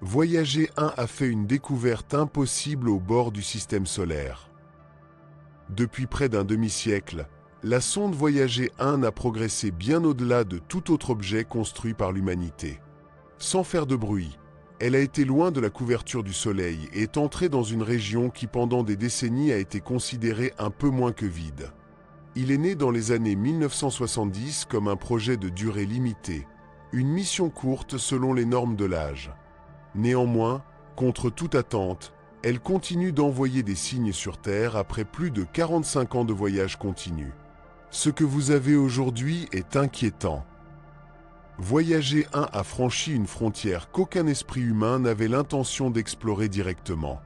Voyager 1 a fait une découverte impossible au bord du système solaire. Depuis près d'un demi-siècle, la sonde Voyager 1 n'a progressé bien au-delà de tout autre objet construit par l'humanité. Sans faire de bruit, elle a été loin de la couverture du Soleil et est entrée dans une région qui pendant des décennies a été considérée un peu moins que vide. Il est né dans les années 1970 comme un projet de durée limitée, une mission courte selon les normes de l'âge. Néanmoins, contre toute attente, elle continue d'envoyer des signes sur Terre après plus de 45 ans de voyage continu. Ce que vous avez aujourd'hui est inquiétant. Voyager 1 a franchi une frontière qu'aucun esprit humain n'avait l'intention d'explorer directement.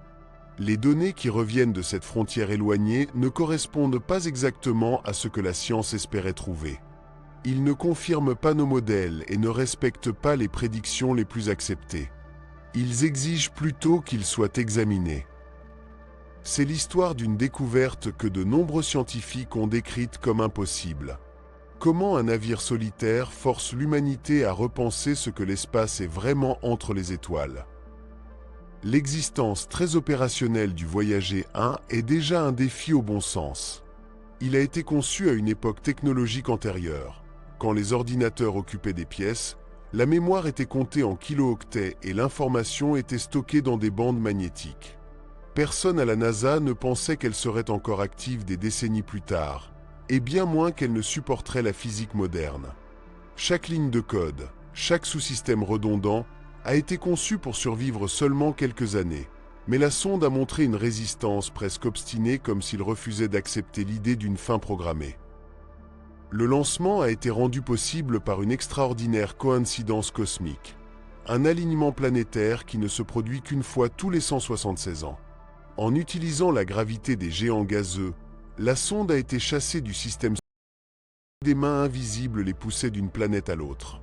Les données qui reviennent de cette frontière éloignée ne correspondent pas exactement à ce que la science espérait trouver. Ils ne confirment pas nos modèles et ne respectent pas les prédictions les plus acceptées. Ils exigent plutôt qu'ils soient examinés. C'est l'histoire d'une découverte que de nombreux scientifiques ont décrite comme impossible. Comment un navire solitaire force l'humanité à repenser ce que l'espace est vraiment entre les étoiles. L'existence très opérationnelle du Voyager 1 est déjà un défi au bon sens. Il a été conçu à une époque technologique antérieure. Quand les ordinateurs occupaient des pièces, la mémoire était comptée en kilo-octets et l'information était stockée dans des bandes magnétiques. Personne à la NASA ne pensait qu'elle serait encore active des décennies plus tard, et bien moins qu'elle ne supporterait la physique moderne. Chaque ligne de code, chaque sous-système redondant, a été conçu pour survivre seulement quelques années, mais la sonde a montré une résistance presque obstinée comme s'il refusait d'accepter l'idée d'une fin programmée. Le lancement a été rendu possible par une extraordinaire coïncidence cosmique, un alignement planétaire qui ne se produit qu'une fois tous les 176 ans. En utilisant la gravité des géants gazeux, la sonde a été chassée du système solaire. Des mains invisibles les poussaient d'une planète à l'autre.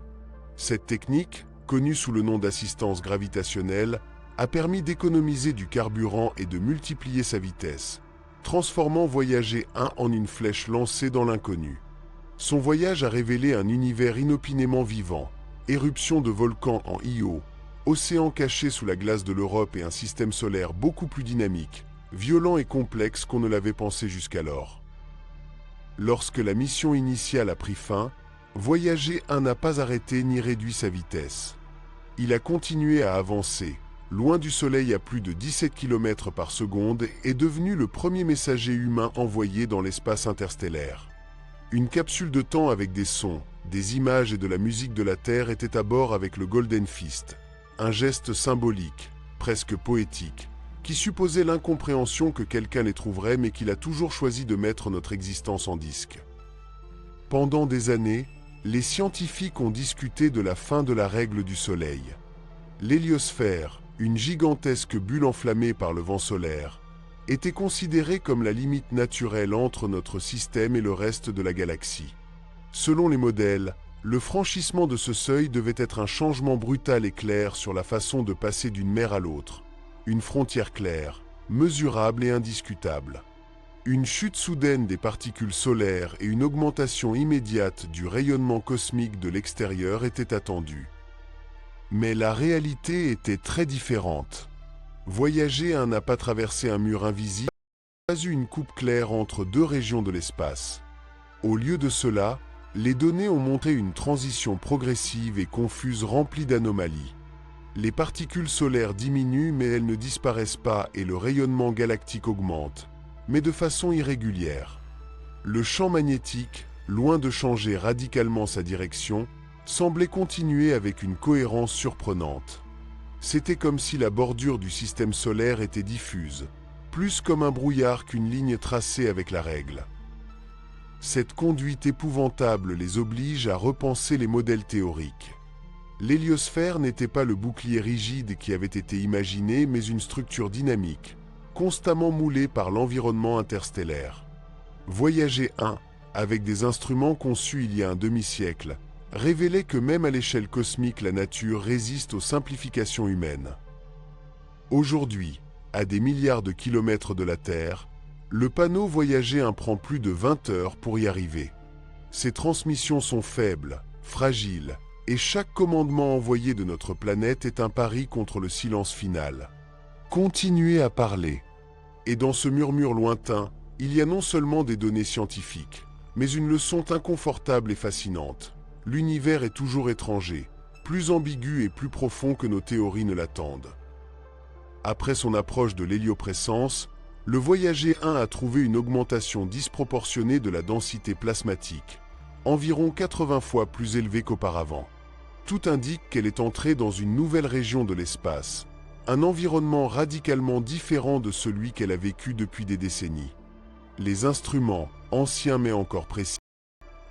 Cette technique, connue sous le nom d'assistance gravitationnelle, a permis d'économiser du carburant et de multiplier sa vitesse, transformant Voyager 1 en une flèche lancée dans l'inconnu. Son voyage a révélé un univers inopinément vivant, éruptions de volcans en Io, océans cachés sous la glace de l'Europe et un système solaire beaucoup plus dynamique, violent et complexe qu'on ne l'avait pensé jusqu'alors. Lorsque la mission initiale a pris fin, Voyager 1 n'a pas arrêté ni réduit sa vitesse. Il a continué à avancer, loin du Soleil à plus de 17 km par seconde et est devenu le premier messager humain envoyé dans l'espace interstellaire. Une capsule de temps avec des sons, des images et de la musique de la Terre était à bord avec le Golden Fist, un geste symbolique, presque poétique, qui supposait l'incompréhension que quelqu'un les trouverait mais qu'il a toujours choisi de mettre notre existence en disque. Pendant des années, les scientifiques ont discuté de la fin de la règle du Soleil. L'héliosphère, une gigantesque bulle enflammée par le vent solaire, était considérée comme la limite naturelle entre notre système et le reste de la galaxie. Selon les modèles, le franchissement de ce seuil devait être un changement brutal et clair sur la façon de passer d'une mer à l'autre, une frontière claire, mesurable et indiscutable. Une chute soudaine des particules solaires et une augmentation immédiate du rayonnement cosmique de l'extérieur étaient attendues. Mais la réalité était très différente. Voyager 1 n'a pas traversé un mur invisible, n'a pas eu une coupe claire entre deux régions de l'espace. Au lieu de cela, les données ont montré une transition progressive et confuse remplie d'anomalies. Les particules solaires diminuent mais elles ne disparaissent pas et le rayonnement galactique augmente, mais de façon irrégulière. Le champ magnétique, loin de changer radicalement sa direction, semblait continuer avec une cohérence surprenante. C'était comme si la bordure du système solaire était diffuse, plus comme un brouillard qu'une ligne tracée avec la règle. Cette conduite épouvantable les oblige à repenser les modèles théoriques. L'héliosphère n'était pas le bouclier rigide qui avait été imaginé, mais une structure dynamique, constamment moulée par l'environnement interstellaire. Voyager 1, avec des instruments conçus il y a un demi-siècle, révélait que même à l'échelle cosmique, la nature résiste aux simplifications humaines. Aujourd'hui, à des milliards de kilomètres de la Terre, le panneau Voyager 1 prend plus de 20 heures pour y arriver. Ses transmissions sont faibles, fragiles et chaque commandement envoyé de notre planète est un pari contre le silence final. Continuez à parler. Et dans ce murmure lointain, il y a non seulement des données scientifiques, mais une leçon inconfortable et fascinante. L'univers est toujours étranger, plus ambigu et plus profond que nos théories ne l'attendent. Après son approche de l'héliopressence, le Voyager 1 a trouvé une augmentation disproportionnée de la densité plasmatique, environ 80 fois plus élevée qu'auparavant. Tout indique qu'elle est entrée dans une nouvelle région de l'espace, un environnement radicalement différent de celui qu'elle a vécu depuis des décennies. Les instruments, anciens mais encore précis,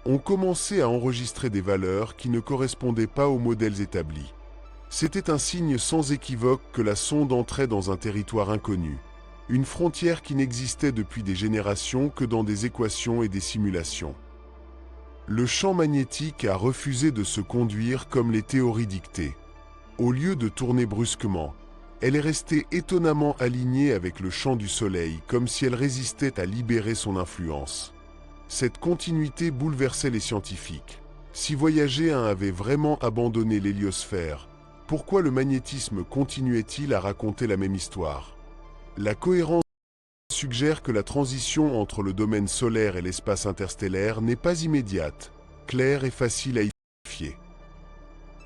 ont commencé à enregistrer des valeurs qui ne correspondaient pas aux modèles établis. C'était un signe sans équivoque que la sonde entrait dans un territoire inconnu, une frontière qui n'existait depuis des générations que dans des équations et des simulations. Le champ magnétique a refusé de se conduire comme les théories dictaient. Au lieu de tourner brusquement, elle est restée étonnamment alignée avec le champ du Soleil, comme si elle résistait à libérer son influence. Cette continuité bouleversait les scientifiques. Si Voyager 1 avait vraiment abandonné l'héliosphère, pourquoi le magnétisme continuait-il à raconter la même histoire? La cohérence suggère que la transition entre le domaine solaire et l'espace interstellaire n'est pas immédiate, claire et facile à identifier.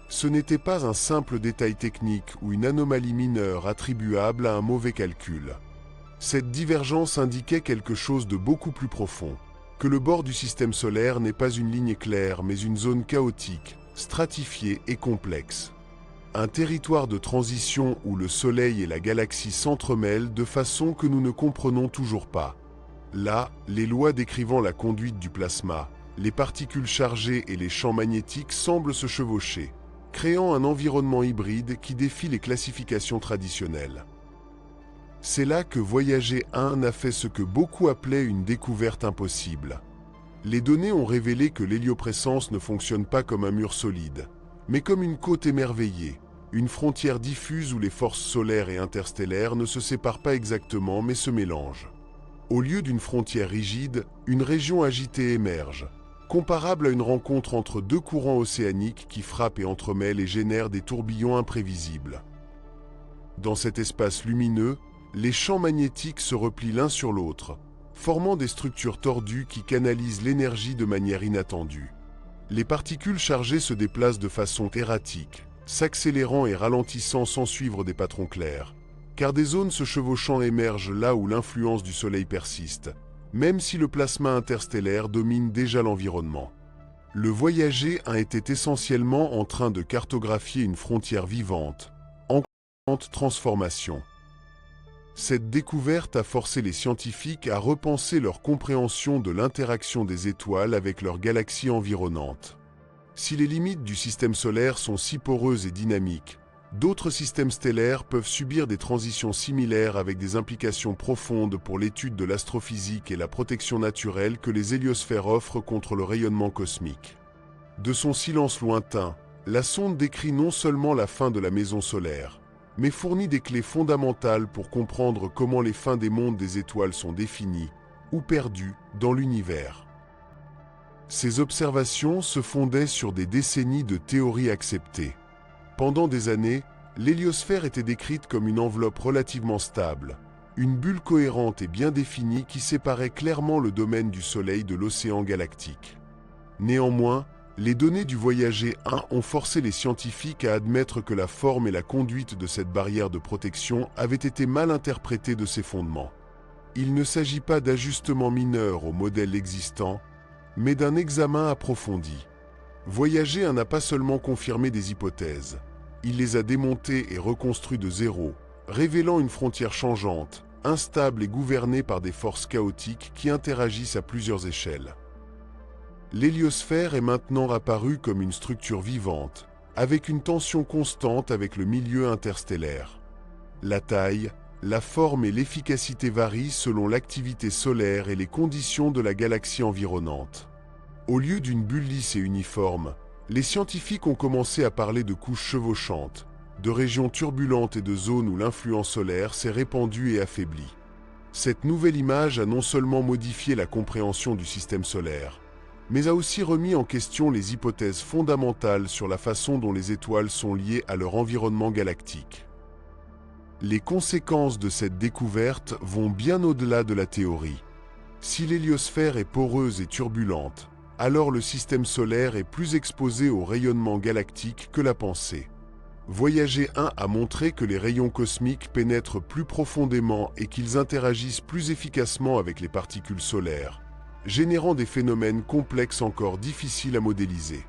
Ce n'était pas un simple détail technique ou une anomalie mineure attribuable à un mauvais calcul. Cette divergence indiquait quelque chose de beaucoup plus profond, que le bord du système solaire n'est pas une ligne claire mais une zone chaotique, stratifiée et complexe. Un territoire de transition où le Soleil et la galaxie s'entremêlent de façon que nous ne comprenons toujours pas. Là, les lois décrivant la conduite du plasma, les particules chargées et les champs magnétiques semblent se chevaucher, créant un environnement hybride qui défie les classifications traditionnelles. C'est là que Voyager 1 a fait ce que beaucoup appelaient une découverte impossible. Les données ont révélé que l'héliopressence ne fonctionne pas comme un mur solide, mais comme une côte émerveillée, une frontière diffuse où les forces solaires et interstellaires ne se séparent pas exactement mais se mélangent. Au lieu d'une frontière rigide, une région agitée émerge, comparable à une rencontre entre deux courants océaniques qui frappent et entremêlent et génèrent des tourbillons imprévisibles. Dans cet espace lumineux, les champs magnétiques se replient l'un sur l'autre, formant des structures tordues qui canalisent l'énergie de manière inattendue. Les particules chargées se déplacent de façon erratique, s'accélérant et ralentissant sans suivre des patrons clairs, car des zones se chevauchant émergent là où l'influence du Soleil persiste, même si le plasma interstellaire domine déjà l'environnement. Le Voyager était essentiellement en train de cartographier une frontière vivante, en constante transformation. Cette découverte a forcé les scientifiques à repenser leur compréhension de l'interaction des étoiles avec leurs galaxies environnantes. Si les limites du système solaire sont si poreuses et dynamiques, d'autres systèmes stellaires peuvent subir des transitions similaires avec des implications profondes pour l'étude de l'astrophysique et la protection naturelle que les héliosphères offrent contre le rayonnement cosmique. De son silence lointain, la sonde décrit non seulement la fin de la maison solaire, mais fournit des clés fondamentales pour comprendre comment les fins des mondes des étoiles sont définies ou perdues dans l'univers. Ces observations se fondaient sur des décennies de théories acceptées. Pendant des années, l'héliosphère était décrite comme une enveloppe relativement stable, une bulle cohérente et bien définie qui séparait clairement le domaine du Soleil de l'océan galactique. Néanmoins, les données du Voyager 1 ont forcé les scientifiques à admettre que la forme et la conduite de cette barrière de protection avaient été mal interprétées de ses fondements. Il ne s'agit pas d'ajustements mineurs au modèle existant, mais d'un examen approfondi. Voyager 1 n'a pas seulement confirmé des hypothèses, il les a démontées et reconstruites de zéro, révélant une frontière changeante, instable et gouvernée par des forces chaotiques qui interagissent à plusieurs échelles. L'héliosphère est maintenant apparue comme une structure vivante, avec une tension constante avec le milieu interstellaire. La taille, la forme et l'efficacité varient selon l'activité solaire et les conditions de la galaxie environnante. Au lieu d'une bulle lisse et uniforme, les scientifiques ont commencé à parler de couches chevauchantes, de régions turbulentes et de zones où l'influence solaire s'est répandue et affaiblie. Cette nouvelle image a non seulement modifié la compréhension du système solaire, mais a aussi remis en question les hypothèses fondamentales sur la façon dont les étoiles sont liées à leur environnement galactique. Les conséquences de cette découverte vont bien au-delà de la théorie. Si l'héliosphère est poreuse et turbulente, alors le système solaire est plus exposé au rayonnement galactique que la pensée. Voyager 1 a montré que les rayons cosmiques pénètrent plus profondément et qu'ils interagissent plus efficacement avec les particules solaires, générant des phénomènes complexes encore difficiles à modéliser.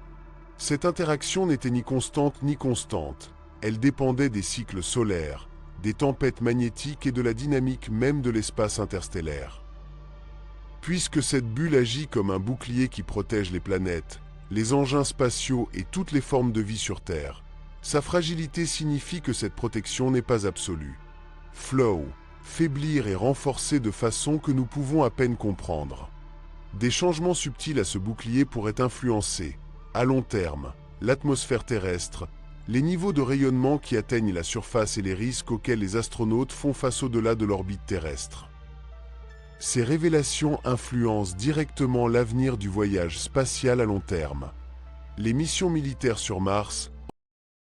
Cette interaction n'était ni constante ni constante. Elle dépendait des cycles solaires, des tempêtes magnétiques et de la dynamique même de l'espace interstellaire. Puisque cette bulle agit comme un bouclier qui protège les planètes, les engins spatiaux et toutes les formes de vie sur Terre, sa fragilité signifie que cette protection n'est pas absolue. Flow, faiblir et renforcer de façon que nous pouvons à peine comprendre. Des changements subtils à ce bouclier pourraient influencer, à long terme, l'atmosphère terrestre, les niveaux de rayonnement qui atteignent la surface et les risques auxquels les astronautes font face au-delà de l'orbite terrestre. Ces révélations influencent directement l'avenir du voyage spatial à long terme. Les missions militaires sur Mars,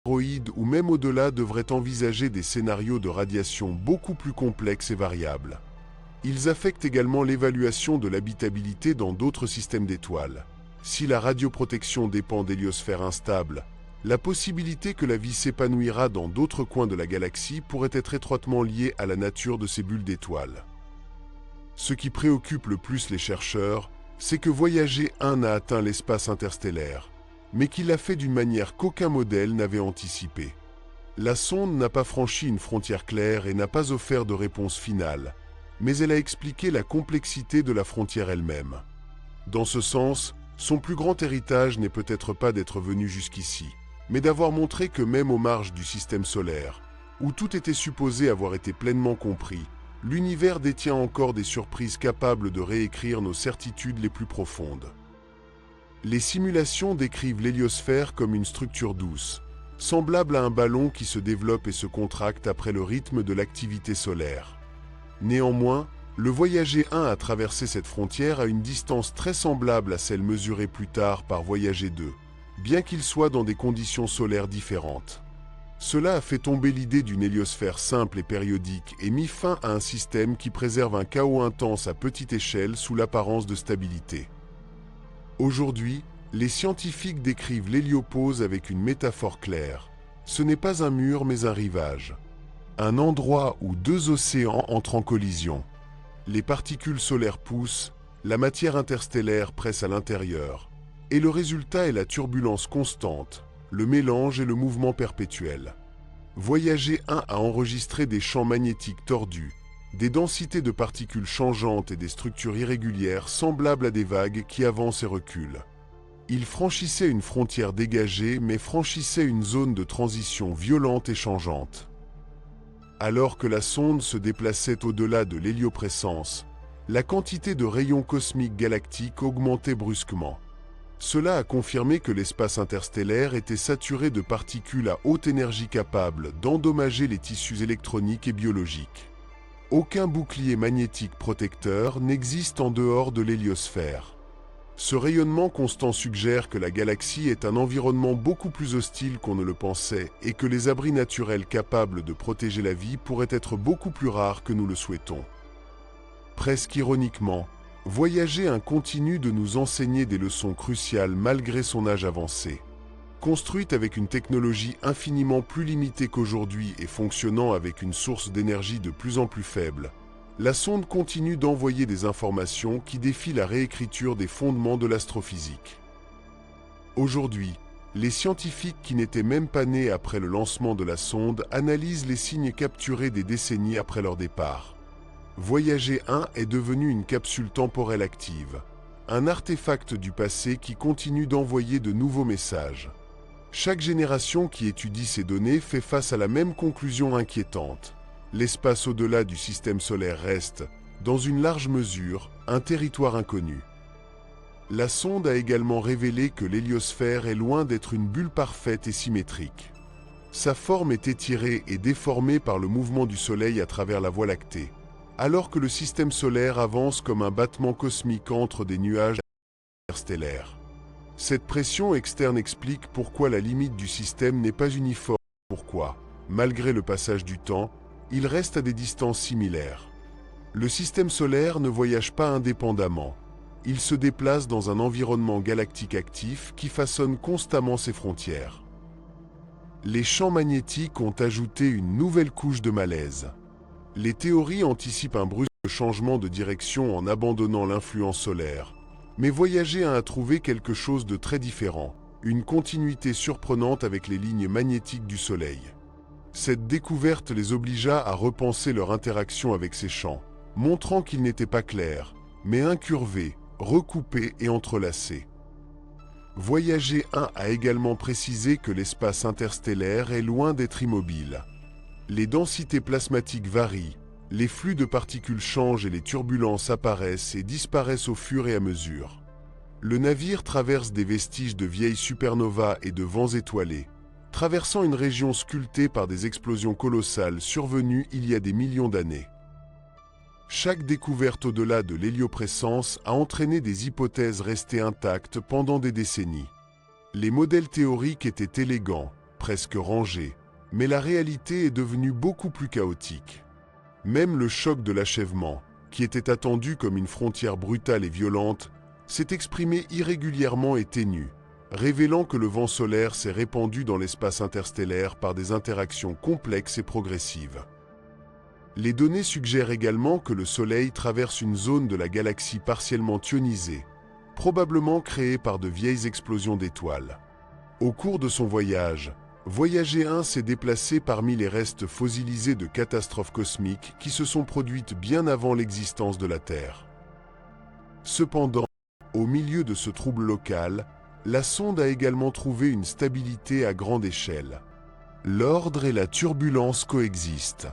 astéroïdes ou même au-delà devraient envisager des scénarios de radiation beaucoup plus complexes et variables. Ils affectent également l'évaluation de l'habitabilité dans d'autres systèmes d'étoiles. Si la radioprotection dépend d'héliosphères instables, la possibilité que la vie s'épanouira dans d'autres coins de la galaxie pourrait être étroitement liée à la nature de ces bulles d'étoiles. Ce qui préoccupe le plus les chercheurs, c'est que Voyager 1 n'a atteint l'espace interstellaire, mais qu'il l'a fait d'une manière qu'aucun modèle n'avait anticipée. La sonde n'a pas franchi une frontière claire et n'a pas offert de réponse finale, mais elle a expliqué la complexité de la frontière elle-même. Dans ce sens, son plus grand héritage n'est peut-être pas d'être venu jusqu'ici, mais d'avoir montré que même aux marges du système solaire, où tout était supposé avoir été pleinement compris, l'univers détient encore des surprises capables de réécrire nos certitudes les plus profondes. Les simulations décrivent l'héliosphère comme une structure douce, semblable à un ballon qui se développe et se contracte après le rythme de l'activité solaire. Néanmoins, le Voyager 1 a traversé cette frontière à une distance très semblable à celle mesurée plus tard par Voyager 2, bien qu'il soit dans des conditions solaires différentes. Cela a fait tomber l'idée d'une héliosphère simple et périodique et mis fin à un système qui préserve un chaos intense à petite échelle sous l'apparence de stabilité. Aujourd'hui, les scientifiques décrivent l'héliopause avec une métaphore claire. Ce n'est pas un mur mais un rivage. Un endroit où deux océans entrent en collision. Les particules solaires poussent, la matière interstellaire presse à l'intérieur, et le résultat est la turbulence constante, le mélange et le mouvement perpétuel. Voyager 1 a enregistré des champs magnétiques tordus, des densités de particules changeantes et des structures irrégulières semblables à des vagues qui avancent et reculent. Il franchissait une frontière dégagée mais franchissait une zone de transition violente et changeante. Alors que la sonde se déplaçait au-delà de l'héliopressence, la quantité de rayons cosmiques galactiques augmentait brusquement. Cela a confirmé que l'espace interstellaire était saturé de particules à haute énergie capables d'endommager les tissus électroniques et biologiques. Aucun bouclier magnétique protecteur n'existe en dehors de l'héliosphère. Ce rayonnement constant suggère que la galaxie est un environnement beaucoup plus hostile qu'on ne le pensait et que les abris naturels capables de protéger la vie pourraient être beaucoup plus rares que nous le souhaitons. Presque ironiquement, Voyager 1 continue de nous enseigner des leçons cruciales malgré son âge avancé. Construite avec une technologie infiniment plus limitée qu'aujourd'hui et fonctionnant avec une source d'énergie de plus en plus faible, la sonde continue d'envoyer des informations qui défient la réécriture des fondements de l'astrophysique. Aujourd'hui, les scientifiques qui n'étaient même pas nés après le lancement de la sonde analysent les signes capturés des décennies après leur départ. Voyager 1 est devenu une capsule temporelle active, un artefact du passé qui continue d'envoyer de nouveaux messages. Chaque génération qui étudie ces données fait face à la même conclusion inquiétante. L'espace au-delà du système solaire reste, dans une large mesure, un territoire inconnu. La sonde a également révélé que l'héliosphère est loin d'être une bulle parfaite et symétrique. Sa forme est étirée et déformée par le mouvement du Soleil à travers la Voie lactée, alors que le système solaire avance comme un battement cosmique entre des nuages interstellaire. Cette pression externe explique pourquoi la limite du système n'est pas uniforme, pourquoi, malgré le passage du temps, il reste à des distances similaires. Le système solaire ne voyage pas indépendamment. Il se déplace dans un environnement galactique actif qui façonne constamment ses frontières. Les champs magnétiques ont ajouté une nouvelle couche de malaise. Les théories anticipent un brusque changement de direction en abandonnant l'influence solaire. Mais Voyager 1 a trouvé quelque chose de très différent, une continuité surprenante avec les lignes magnétiques du Soleil. Cette découverte les obligea à repenser leur interaction avec ces champs, montrant qu'ils n'étaient pas clairs, mais incurvés, recoupés et entrelacés. Voyager 1 a également précisé que l'espace interstellaire est loin d'être immobile. Les densités plasmatiques varient, les flux de particules changent et les turbulences apparaissent et disparaissent au fur et à mesure. Le navire traverse des vestiges de vieilles supernovas et de vents étoilés, traversant une région sculptée par des explosions colossales survenues il y a des millions d'années. Chaque découverte au-delà de l'héliopressence a entraîné des hypothèses restées intactes pendant des décennies. Les modèles théoriques étaient élégants, presque rangés, mais la réalité est devenue beaucoup plus chaotique. Même le choc de l'achèvement, qui était attendu comme une frontière brutale et violente, s'est exprimé irrégulièrement et ténu, révélant que le vent solaire s'est répandu dans l'espace interstellaire par des interactions complexes et progressives. Les données suggèrent également que le Soleil traverse une zone de la galaxie partiellement ionisée, probablement créée par de vieilles explosions d'étoiles. Au cours de son voyage, Voyager 1 s'est déplacé parmi les restes fossilisés de catastrophes cosmiques qui se sont produites bien avant l'existence de la Terre. Cependant, au milieu de ce trouble local, la sonde a également trouvé une stabilité à grande échelle. L'ordre et la turbulence coexistent.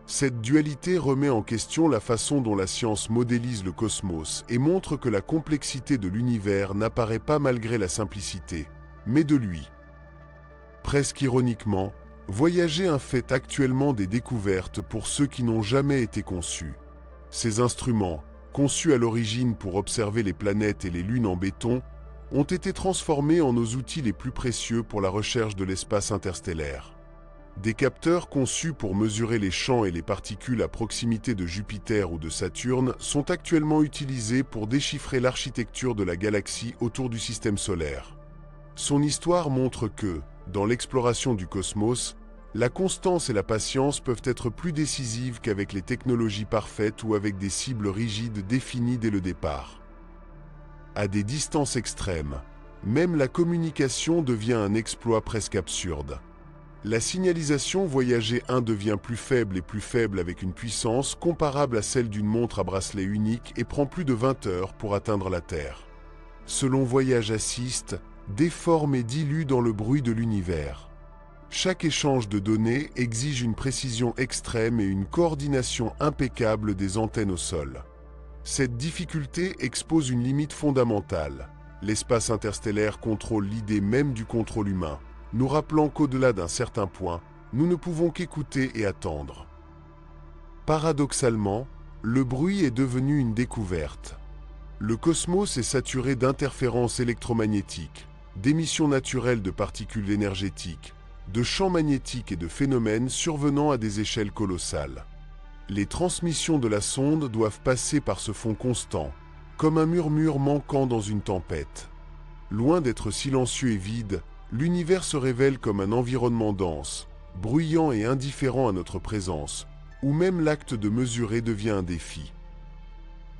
Cette dualité remet en question la façon dont la science modélise le cosmos et montre que la complexité de l'univers n'apparaît pas malgré la simplicité, mais de lui. Presque ironiquement, Voyager 1 fait actuellement des découvertes pour ceux qui n'ont jamais été conçus. Ces instruments, conçus à l'origine pour observer les planètes et les lunes en béton, ont été transformés en nos outils les plus précieux pour la recherche de l'espace interstellaire. Des capteurs conçus pour mesurer les champs et les particules à proximité de Jupiter ou de Saturne sont actuellement utilisés pour déchiffrer l'architecture de la galaxie autour du système solaire. Son histoire montre que, dans l'exploration du cosmos, la constance et la patience peuvent être plus décisives qu'avec les technologies parfaites ou avec des cibles rigides définies dès le départ. À des distances extrêmes, même la communication devient un exploit presque absurde. La signalisation Voyager 1 devient plus faible et plus faible avec une puissance comparable à celle d'une montre à bracelet unique et prend plus de 20 heures pour atteindre la Terre. Selon Voyage Assist, déforme et dilue dans le bruit de l'univers. Chaque échange de données exige une précision extrême et une coordination impeccable des antennes au sol. Cette difficulté expose une limite fondamentale. L'espace interstellaire contrôle l'idée même du contrôle humain, nous rappelant qu'au-delà d'un certain point, nous ne pouvons qu'écouter et attendre. Paradoxalement, le bruit est devenu une découverte. Le cosmos est saturé d'interférences électromagnétiques, d'émissions naturelles de particules énergétiques, de champs magnétiques et de phénomènes survenant à des échelles colossales. Les transmissions de la sonde doivent passer par ce fond constant, comme un murmure manquant dans une tempête. Loin d'être silencieux et vide, l'univers se révèle comme un environnement dense, bruyant et indifférent à notre présence, où même l'acte de mesurer devient un défi.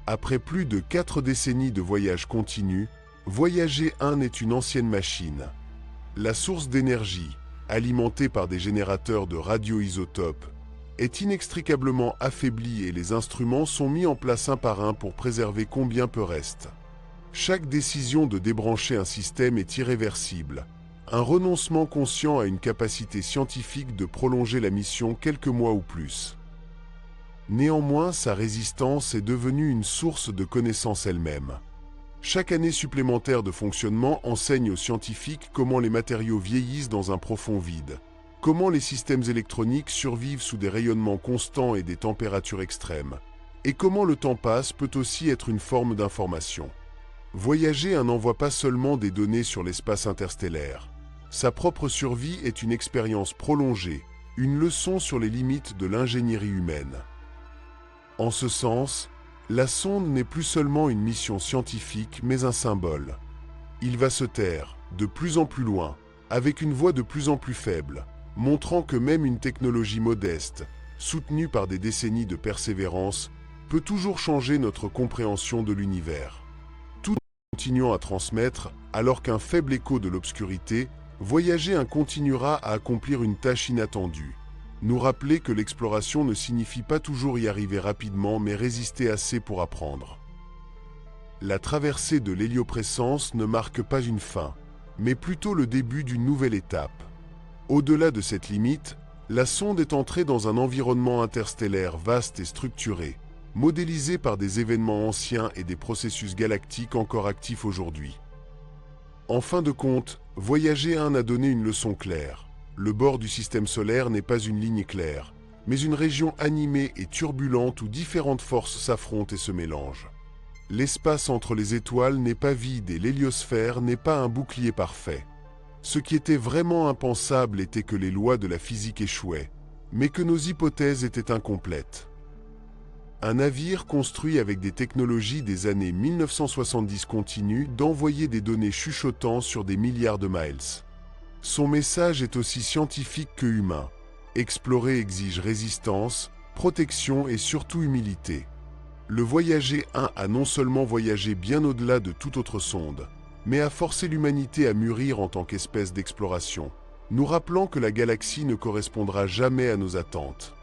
Après plus de 4 décennies de voyage continu, Voyager 1 est une ancienne machine. La source d'énergie, alimentée par des générateurs de radioisotopes, est inextricablement affaiblie et les instruments sont mis en place un par un pour préserver combien peu reste. Chaque décision de débrancher un système est irréversible, un renoncement conscient à une capacité scientifique de prolonger la mission quelques mois ou plus. Néanmoins, sa résistance est devenue une source de connaissances elle-même. Chaque année supplémentaire de fonctionnement enseigne aux scientifiques comment les matériaux vieillissent dans un profond vide, comment les systèmes électroniques survivent sous des rayonnements constants et des températures extrêmes, et comment le temps passe peut aussi être une forme d'information. Voyager 1 n'envoie pas seulement des données sur l'espace interstellaire. Sa propre survie est une expérience prolongée, une leçon sur les limites de l'ingénierie humaine. En ce sens, la sonde n'est plus seulement une mission scientifique, mais un symbole. Il va se taire, de plus en plus loin, avec une voix de plus en plus faible, montrant que même une technologie modeste, soutenue par des décennies de persévérance, peut toujours changer notre compréhension de l'univers. Tout en continuant à transmettre, alors qu'un faible écho de l'obscurité, Voyager 1 continuera à accomplir une tâche inattendue. Nous rappeler que l'exploration ne signifie pas toujours y arriver rapidement, mais résister assez pour apprendre. La traversée de l'héliopressence ne marque pas une fin, mais plutôt le début d'une nouvelle étape. Au-delà de cette limite, la sonde est entrée dans un environnement interstellaire vaste et structuré, modélisé par des événements anciens et des processus galactiques encore actifs aujourd'hui. En fin de compte, Voyager 1 a donné une leçon claire. Le bord du système solaire n'est pas une ligne claire, mais une région animée et turbulente où différentes forces s'affrontent et se mélangent. L'espace entre les étoiles n'est pas vide et l'héliosphère n'est pas un bouclier parfait. Ce qui était vraiment impensable était que les lois de la physique échouaient, mais que nos hypothèses étaient incomplètes. Un navire construit avec des technologies des années 1970 continue d'envoyer des données chuchotant sur des milliards de miles. Son message est aussi scientifique que humain. Explorer exige résistance, protection et surtout humilité. Le Voyager 1 a non seulement voyagé bien au-delà de toute autre sonde, mais a forcé l'humanité à mûrir en tant qu'espèce d'exploration, nous rappelant que la galaxie ne correspondra jamais à nos attentes.